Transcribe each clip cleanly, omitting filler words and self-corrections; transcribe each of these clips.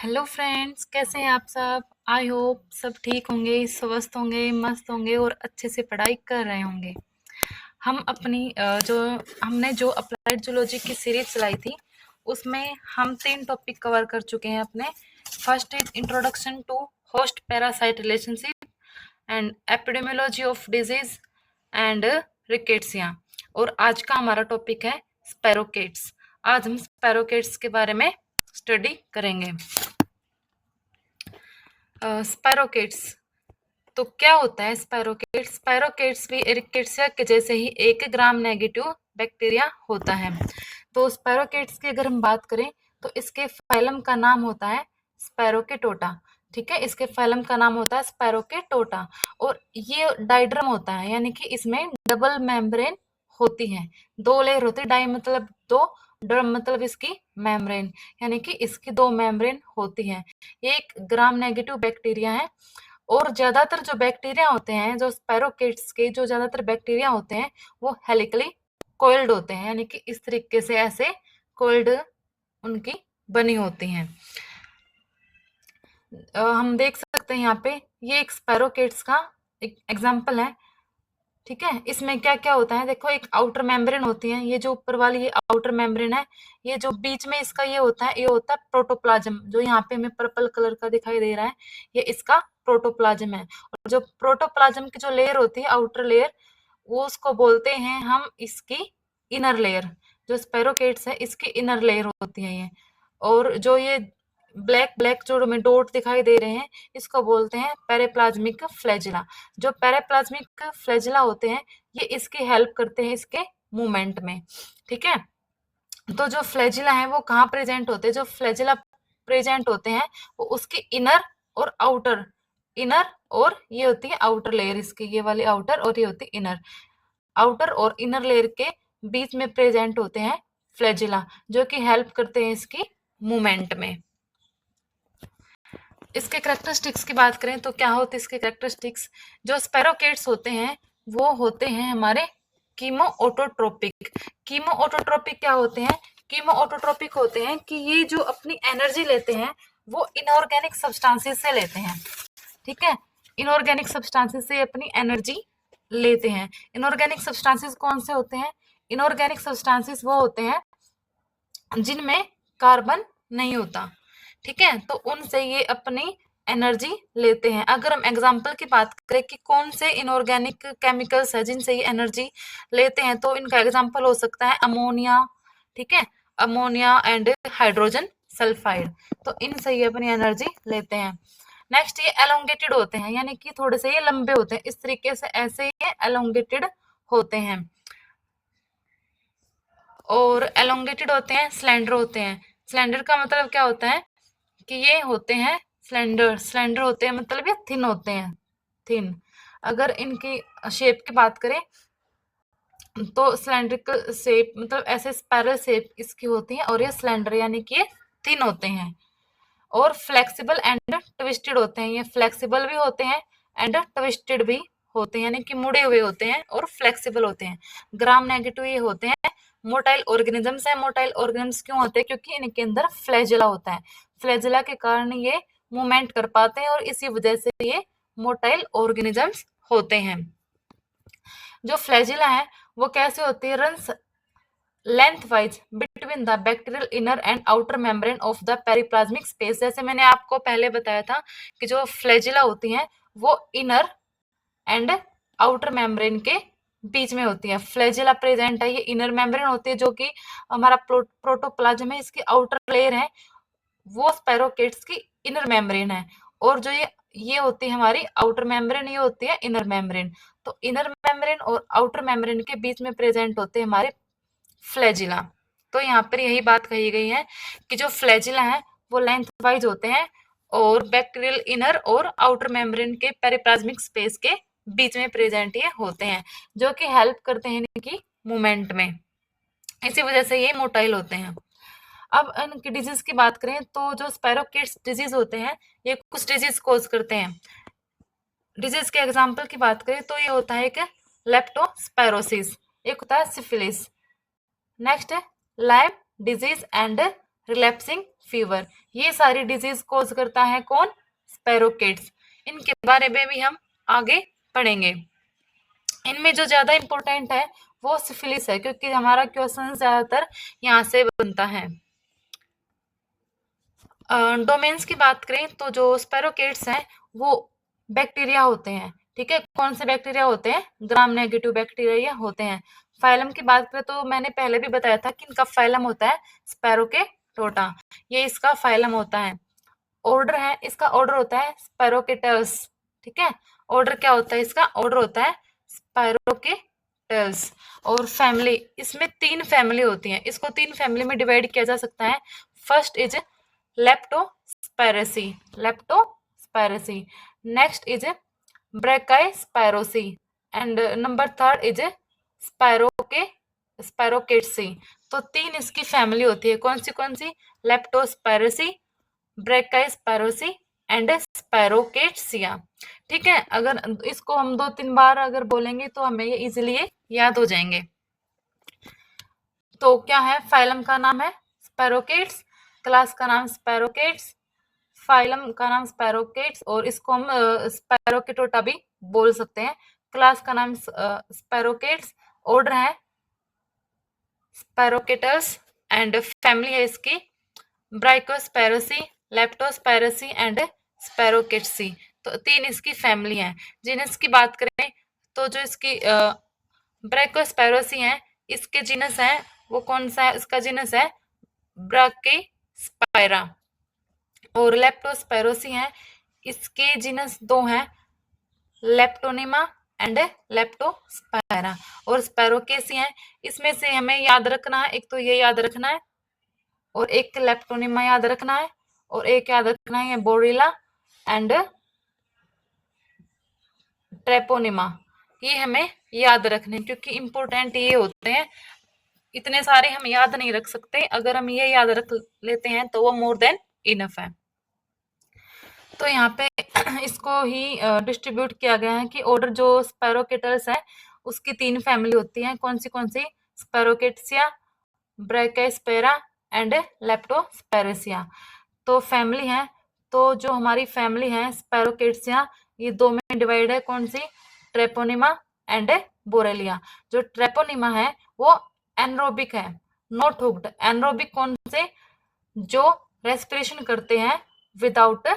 Hello friends, कैसे हैं आप सब। आई होप सब ठीक होंगे, स्वस्थ होंगे, मस्त होंगे और अच्छे से पढ़ाई कर रहे होंगे। हम अपनी जो हमने जो अप्लाइड जूलॉजी की सीरीज चलाई थी उसमें हम 3 टॉपिक कवर कर चुके हैं अपने। First is introduction to host parasite relationship and epidemiology of disease and rickettsia. और आज का हमारा टॉपिक है स्पैरोकेट्स। आज हम स्पैरोकेट्स के बारे में स्टडी करेंगे। स्पैरोकेट्स तो क्या होता है स्पैरोकेट्स? स्पैरोकेट्स भी एरिकेट्सिया के जैसे ही एक ग्राम नेगेटिव बैक्टीरिया होता है। तो स्पैरोकेट्स की अगर हम बात करें तो इसके फाइलम का नाम होता है स्पैरोकेटोटा। ठीक है, इसके फाइलम का नाम होता है स्पैरोकेटोटा। और ये डाइड्रम होता है, यानी कि इसमें डबल मेम्ब्रेन होती है, 2 लेयर होती है। डाई मतलब 2, ड्रम मतलब इसकी मेम्ब्रेन, यानी कि इसकी 2 मेम्ब्रेन होती है। ये एक ग्राम नेगेटिव बैक्टीरिया है। और ज्यादातर जो बैक्टीरिया होते हैं, जो स्पैरोकेट्स के जो ज्यादातर बैक्टीरिया होते हैं वो हेलिकली कोइल्ड होते हैं, यानी कि इस तरीके से ऐसे कोइल्ड उनकी बनी होती हैं। हम देख सकते हैं यहाँ पे ये एक स्पैरोकेट्स का एक एग्जाम्पल है। ठीक है, इसमें क्या क्या होता है देखो, एक आउटर मेम्ब्रेन होती है, ये जो ऊपर वाली ये आउटर मेम्ब्रेन है। ये जो बीच में इसका ये होता है, ये होता है प्रोटोप्लाज्म, जो यहाँ पे हमें पर्पल कलर का दिखाई दे रहा है, ये इसका प्रोटोप्लाज्म है। और जो प्रोटोप्लाज्म की जो लेयर होती है, आउटर लेयर, वो उसको बोलते हैं हम इसकी इनर लेयर। जो स्पैरोकेट्स है इसकी इनर लेयर होती है ये। और जो ये ब्लैक ब्लैक जो हमें डॉट दिखाई दे रहे हैं, इसको बोलते हैं पेरिप्लाज्मिक फ्लैजिला। जो पेरिप्लाज्मिक फ्लैजिला होते हैं ये इसकी हेल्प करते हैं इसके मूवमेंट में। ठीक है, तो जो फ्लैजिला है वो कहाँ प्रेजेंट होते हैं? जो फ्लैजिला प्रेजेंट होते हैं वो उसकी इनर और आउटर, इनर और ये होती है आउटर लेयर इसकी, ये वाली आउटर और ये होती है इनर। आउटर और इनर लेयर के बीच में प्रेजेंट होते हैं फ्लैजिला, जो कि हेल्प करते हैं इसकी मूवमेंट में। इसके कैरेक्टरिस्टिक्स की बात करें तो क्या होते हैं इसके कैरेक्टरिस्टिक्स? जो स्पैरोकेट्स होते हैं वो होते हैं हमारे कीमो ऑटोट्रोपिक। कीमो ऑटोट्रोपिक क्या होते हैं? कीमो ऑटोट्रोपिक होते हैं कि ये जो अपनी एनर्जी लेते हैं वो इनऑर्गेनिक सब्सटेंसेस से लेते हैं। ठीक है, इनऑर्गेनिक सब्सटेंसेस से अपनी एनर्जी लेते हैं। इनऑर्गेनिक सब्सटेंसेस कौन से होते हैं? इनऑर्गेनिक सब्सटेंसेस वो होते हैं जिनमें कार्बन नहीं होता। ठीक है, तो उनसे ये अपनी एनर्जी लेते हैं। अगर हम एग्जाम्पल की बात करें कि कौन से इनऑर्गेनिक केमिकल्स है जिनसे ये एनर्जी लेते हैं, तो इनका एग्जाम्पल हो सकता है अमोनिया। ठीक है, अमोनिया एंड हाइड्रोजन सल्फाइड, तो इनसे ये अपनी एनर्जी लेते हैं। नेक्स्ट, ये एलोंगेटेड होते हैं, यानी कि थोड़े से ये लंबे होते हैं, इस तरीके से ऐसे ये एलोंगेटेड होते हैं। और एलोंगेटेड होते हैं, स्लेंडर होते हैं। स्लेंडर का मतलब क्या होता है कि ये होते हैं स्लेंडर, स्लेंडर होते हैं मतलब ये थिन होते हैं, थिन। अगर इनकी शेप की बात करें तो सिलेंड्रिकल शेप मतलब ऐसे स्पाइरल शेप इसकी होती है, और ये स्लेंडर यानी कि ये थिन होते हैं। और फ्लेक्सिबल एंड ट्विस्टेड होते हैं, ये फ्लेक्सिबल भी होते हैं एंड ट्विस्टेड भी होते हैं, यानी कि मुड़े हुए होते हैं और फ्लेक्सिबल होते हैं। ग्राम नेगेटिव ये होते हैं। मोटाइल ऑर्गेनिजम्स है। मोटाइल ऑर्गेनिजम्स क्यों होते हैं? क्योंकि इनके अंदर फ्लैजिला होता है। फ्लैजिला के कारण ये मूवमेंट कर पाते हैं और इसी वजह से ये मोटाइल ऑर्गेनिजम्स होते हैं। जो फ्लैजिला है वो कैसे होती है? Runs lengthwise between the bacterial inner and outer membrane of the periplasmic space. जैसे मैंने आपको पहले बताया था कि जो फ्लैजिला होती हैं वो इनर एंड आउटर मेम्ब्रेन के बीच में होती है। फ्लैजिला प्रेजेंट है, ये इनर मेम्ब्रेन होती है जो कि हमारा प्रोटोप्लाज्म है, इसकी आउटर लेयर है वो स्पैरोकेट्स की इनर मेम्ब्रेन है। और जो ये होती है हमारी आउटर मेम्ब्रेन, ये होती है इनर मेम्ब्रेन। तो इनर मेम्ब्रेन और आउटर मेम्ब्रेन के बीच में प्रेजेंट होते हैं हमारे फ्लैजिला। तो यहाँ पर यही बात कही गई है कि जो फ्लैजिला है वो लेंथ वाइज होते हैं और बैक्टीरियल इनर और आउटर मेम्ब्रेन के पेरिप्लाज्मिक स्पेस के बीच में प्रेजेंट ये होते हैं, जो कि हेल्प करते हैं इनकी मूवमेंट में। इसी वजह से ये मोटाइल होते हैं। अब इनकी डिजीज की बात करें तो जो स्पैरोकेट्स डिजीज होते हैं ये कुछ डिजीज कोज करते हैं। डिजीज के एग्जाम्पल की बात करें तो ये होता है एक लेप्टोस्पायरोसिस, एक होता है सिफिलिस, नेक्स्ट है Lyme disease and relapsing fever. ये सारी डिजीज कोज करता है कौन? स्पैरोकेट्स। इनके बारे में भी हम आगे पढ़ेंगे। इनमें जो ज्यादा इंपॉर्टेंट है वो सिफिलिस है, क्योंकि हमारा क्वेश्चन ज्यादातर यहाँ से बनता है। डोमेन्स की बात करें तो जो स्पैरोकेट्स हैं वो बैक्टीरिया होते हैं। ठीक है, कौन से बैक्टीरिया होते हैं? ग्राम नेगेटिव बैक्टीरिया होते हैं। फाइलम की बात करें तो मैंने पहले भी बताया था कि इनका फाइलम होता है स्पैरोकेटोटा, ये इसका फाइलम होता है। ऑर्डर है, इसका ऑर्डर होता है स्पैरोकेटल्स। ठीक है, ऑर्डर क्या होता है इसका? ऑर्डर होता है स्पैरोकेटल्स। और फैमिली, इसमें 3 फैमिली होती हैं, इसको 3 फैमिली में डिवाइड किया जा सकता है। First is leptospiraceae, leptospiraceae. Next is brachyspiraceae and number third is spirochaetaceae. तो 3 इसकी फैमिली होती है। कौन सी? लेप्टोस्पायरेसी, ब्रैकाइस्पायरोसी एंड स्पायरोकेट्सिया। ठीक है, अगर इसको हम 2-3 बार अगर बोलेंगे तो हमें ये इजीली याद हो जाएंगे। तो क्या है? फाइलम का नाम है स्पैरोकेट्स, क्लास का नाम स्पैरोकेट्स, फाइलम का नाम स्पैरोकेट्स, और इसको हम स्पैरोकेटोटा भी बोल सकते हैं। क्लास का नाम स्पैरोकेट्स, ऑर्डर है स्पैरोकेटस एंड फैमिली है इसकी ब्राइकोस्पैरोसी, लेप्टोस्पैरोसी एंड स्पैरोकेट्सी। तो 3 इसकी फैमिली हैं। जीनस की बात करें तो जो इसकी ब्राइकोस्पैरोसी है, इसके जीनस है वो कौन सा है? इसका जीनस है ब्राकिस्पायरा। और लेप्टोस्पैरोसी है, इसके जीनस 2 हैं, लेप्टोनिमा एंड लेप्टोस्पायरा। और स्पैरोकेसी है, इसमें से हमें याद रखना है, एक तो ये याद रखना है और एक लेप्टोनिमा याद रखना है और एक याद रखना है बोरिला एंड ट्रेपोनिमा। ये हमें याद रखने, क्योंकि इंपॉर्टेंट ये होते हैं। इतने सारे हम याद नहीं रख सकते, अगर हम ये याद रख लेते हैं तो वो मोर देन इनफ है। तो यहाँ पे इसको ही डिस्ट्रीब्यूट किया गया है कि ऑर्डर जो स्पैरोकेटल्स है उसकी 3 फैमिली होती है। कौन सी? स्पैरोकेट्सिया, ब्रैकास्पैरा एंड लेप्टोस्पैरेसिया। तो फैमिली है, तो जो हमारी फैमिली है स्पैरोकेट्सिया, ये 2 में डिवाइड है। कौन सी? Treponema and borrelia. जो ट्रेपोनिमा है वो एनरोबिक है, नॉट हुक्ड। एनरोबिक कौन से? जो रेस्पिरेशन करते हैं विदाउट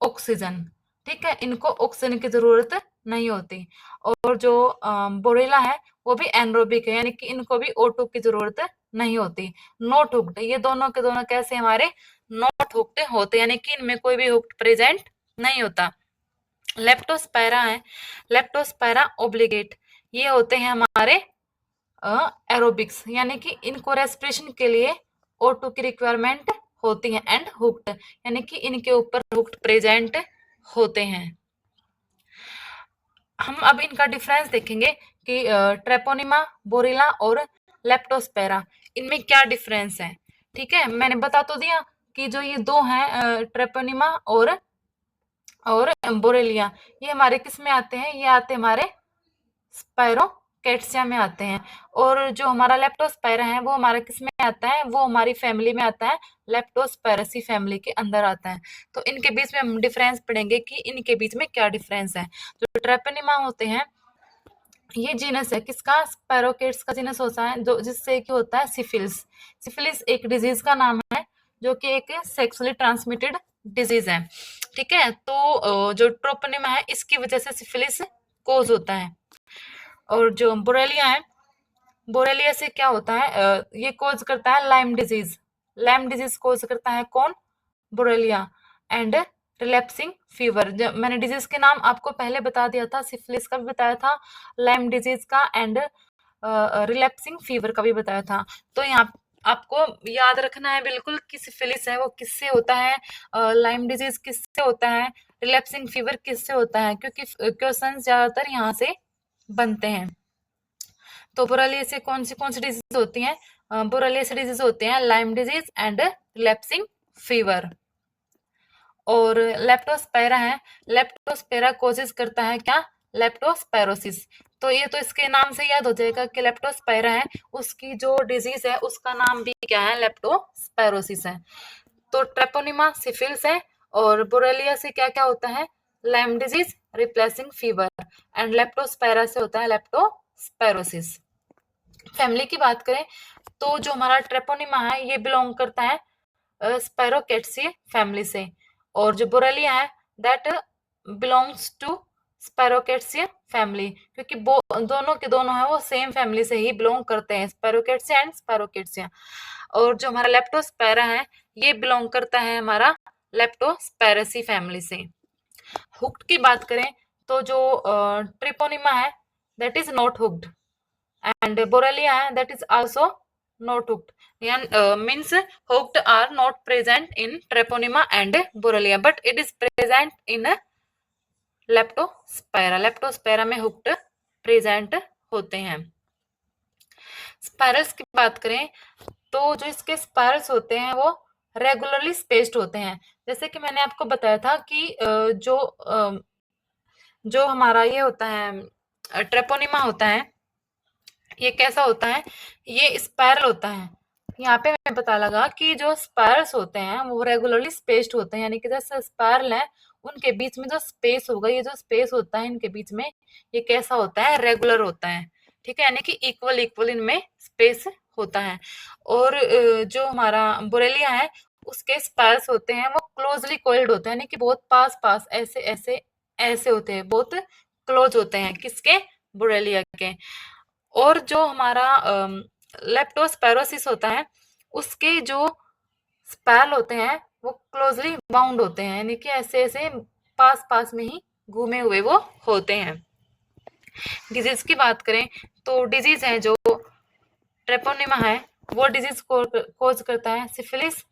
ऑक्सीजन। ठीक है, इनको ऑक्सीजन की जरूरत नहीं होती। और जो बोरेला है वो भी एनरोबिक है, यानी कि इनको भी O2 की जरूरत नहीं होती। नॉट हुक्ड, ये दोनों के दोनों कैसे हमारे नॉट हुक्ड होते, यानी कि इनमें कोई भी हुक्ड प्रेजेंट नहीं होता। लेप्टोस्पायरा है, लेप्टोस्पायरा ओब्लिगेट, ये होते हैं हमारे एरोबिक्स, यानी कि इनको रेस्पिरेशन के लिए O2 की रिक्वायरमेंट होती है। एंड हुक्ड, यानी कि इनके ऊपर हुक्ड प्रेजेंट होते हैं। हम अब इनका डिफरेंस देखेंगे कि ट्रेपोनिमा, बोरिला और लेप्टोस्पेरा, इनमें क्या डिफरेंस है। ठीक है, मैंने बता तो दिया कि जो ये 2 हैं ट्रेपोनिमा और बोरेलिया, ये हमारे किस में आते हैं? ये आते हैं हमारे स्पायरोकेट्सिया में आते हैं। और जो हमारा लेप्टोस्पायरा है वो हमारा किस में आता है? वो हमारी फैमिली में आता है, लेप्टोस्पायरेसी फैमिली के अंदर आता है। तो इनके बीच में हम डिफरेंस पढ़ेंगे कि इनके बीच में क्या डिफरेंस है। जो ट्रेपोनिमा होते हैं, ये जीनस है किसका? स्पैरोकेट्स का जीनस होता है, जो जिससे कि होता है सिफिलिस। सिफिलिस एक डिजीज का नाम है जो कि एक सेक्सुअली ट्रांसमिटेड डिजीज है। ठीक है, तो जो ट्रोपोनिमा है इसकी वजह से सिफिलिस कोज होता है। और जो बोरेलिया है, बोरेलिया से क्या होता है? ये कोज करता है Lyme disease. Lyme disease cause करता है कौन? बोरेलिया। एंड रिलैप्सिंग फीवर, जब मैंने डिजीज के नाम आपको पहले बता दिया था, सिफिलिस का भी बताया था, लाइम डिजीज का एंड रिलैप्सिंग फीवर का भी बताया था। तो यहाँ आपको याद रखना है बिल्कुल कि सिफिलिस है वो किससे होता है, लाइम डिजीज किससे होता है, रिलैप्सिंग फीवर किससे होता है, क्योंकि क्वेश्चन ज्यादातर यहाँ से बनते हैं। तो बोरेलिया से कौन सी डिजीज होती हैं? बोरेलिया से डिजीज होते हैं Lyme disease and relapsing fever. और लेप्टोस्पायरा है, लेप्टोस्पायरा कोजेस करता है क्या? लेप्टोस्पायरोसिस। तो ये तो इसके नाम से याद हो जाएगा कि लेप्टोस्पायरा है, उसकी जो डिजीज है उसका नाम भी क्या है, लेप्टोस्पायरोसिस है। तो ट्रेपोनिमा सिफिल्स है, और बोरेलिया से क्या क्या होता है, Lyme disease, replacing fever, and Leptospira से होता है लेप्टोस्पायरोसिस। फैमिली की बात करें तो जो हमारा ट्रेपोनिमा है ये बिलोंग करता है स्पायरोकेट्सी फैमिली से, और जो बोरेलिया है दैट बिलोंग्स टू स्पायरोकेट्सिया फैमिली, क्योंकि दोनों के दोनों है वो सेम फैमिली से ही बिलोंग करते हैं, स्पायरोकेट्सिया एंड स्पायरोकेट्सिया। और जो हमारा लेप्टोस्पायरा है ये बिलोंग करता है हमारा लेप्टोस्पायरेसी फैमिली से। हुक्ड की बात करें तो जो ट्रिपोनिमा है that is not hooked, and Borrelia that is also not hooked, and means hooked are not present in Treponema and Borrelia, but it is present in Leptospira. Leptospira में hooked present होते हैं। Spirals की बात करें तो जो इसके spirals होते हैं वो रेगुलरली स्पेस्ड होते हैं। जैसे कि मैंने आपको बताया था कि जो हमारा ये होता है ट्रेपोनिमा होता है ये कैसा होता है, ये स्पायरल होता है। यहाँ पे हमें पता लगा कि जो स्पायरल्स होते हैं वो रेगुलरली स्पेस्ड होते हैं, यानी कि जैसे स्पायरल है उनके बीच में जो स्पेस होगा, ये जो स्पेस होता है इनके बीच में ये कैसा होता है, रेगुलर होता है। ठीक है, यानी कि इक्वल इक्वल इनमें स्पेस होता है। और जो हमारा बोरेलिया है उसके स्पायरल्स होते हैं वो क्लोजली कोइल्ड होते हैं, यानी कि बहुत पास पास ऐसे ऐसे ऐसे होते हैं, बहुत क्लोज होते हैं किसके, बोरेलिया के। और जो हमारा लेप्टोस्पायरोसिस होता है उसके जो स्पैल होते हैं वो क्लोजली बाउंड होते हैं, यानी कि ऐसे ऐसे पास पास में ही घूमे हुए वो होते हैं। डिजीज की बात करें तो डिजीज है जो ट्रेपोनिमा है वो डिजीज कोज करता है सिफिलिस,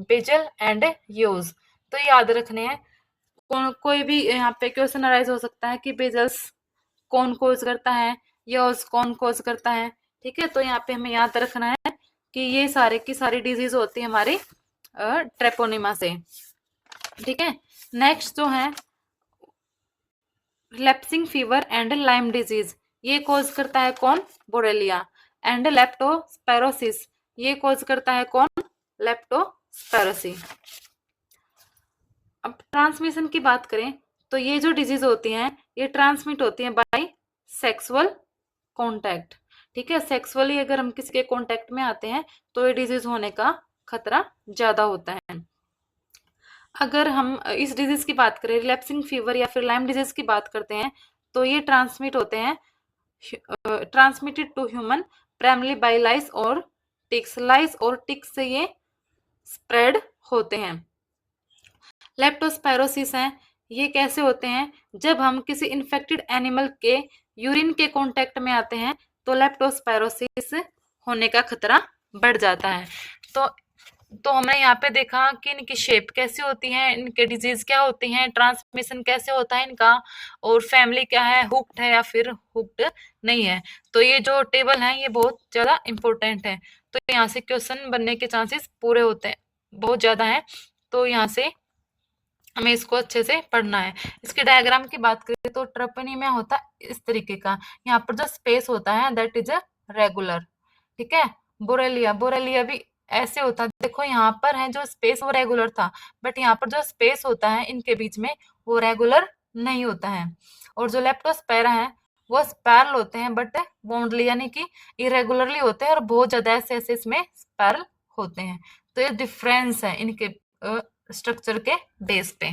बेजल एंड यूज। तो याद रखने हैं, कोई भी यहाँ पे क्वेश्चन अराइज हो सकता है कि बेजल्स कौन कोज करता है, यूज कौन कोज करता है। ठीक है, तो यहाँ पे हमें याद रखना है कि ये सारे की सारी डिजीज होती है हमारी ट्रेपोनिमा से। ठीक है, नेक्स्ट जो है लेप्सिंग फीवर एंड लाइम डिजीज, ये कोज करता है कौन, बोरेलिया। एंड लेप्टोस्पायरोसिस ये कोज करता है कौन, लेप्टोस्पायरोसी। अब ट्रांसमिशन की बात करें तो ये जो डिजीज होती हैं ये ट्रांसमिट होती हैं बाय सेक्सुअल कांटेक्ट। ठीक है, सेक्सुअली अगर हम किसी के कांटेक्ट में आते हैं तो ये डिजीज होने का खतरा ज्यादा होता है। अगर हम इस डिजीज की बात करें, रिलैप्सिंग फीवर या फिर लाइम डिजीज की बात करते हैं तो ये ट्रांसमिट होते हैं, transmitted to human primary by lice और टिक्स। लाइस और टिक्स से ये स्प्रेड होते हैं। लेप्टोस्पायरोसिस है ये कैसे होते हैं, जब हम किसी इन्फेक्टेड एनिमल के यूरिन के कांटेक्ट में आते हैं तो लेप्टोस्पायरोसिस होने का खतरा बढ़ जाता है। तो हमने यहाँ पे देखा कि इनकी शेप कैसी होती है, इनके डिजीज क्या होती हैं, ट्रांसमिशन कैसे होता है इनका, और फैमिली क्या है, हुक्ड है या फिर हुक्ड नहीं है। तो ये जो टेबल है ये बहुत ज्यादा इंपॉर्टेंट है, तो यहाँ से क्वेश्चन बनने के चांसेस पूरे होते हैं, बहुत ज्यादा है। तो यहाँ से हमें इसको अच्छे से पढ़ना है। इसके डायग्राम की बात करें तो ट्रेपोनिमा होता है इस तरीके का, यहाँ पर जो स्पेस होता है दैट इज रेगुलर। ठीक है, बोरेलिया भी ऐसे होता है, देखो यहाँ पर है जो स्पेस वो रेगुलर था, बट यहाँ पर जो स्पेस होता है इनके बीच में वो रेगुलर नहीं होता है। और जो लेप्टोस्पायरा है वो स्पैरल होते हैं बट बाउंडली यानी कि इरेगुलरली होते हैं, और बहुत ज्यादा ऐसे ऐसे इसमें स्पैरल होते हैं। तो ये डिफरेंस है इनके स्ट्रक्चर के बेस पे।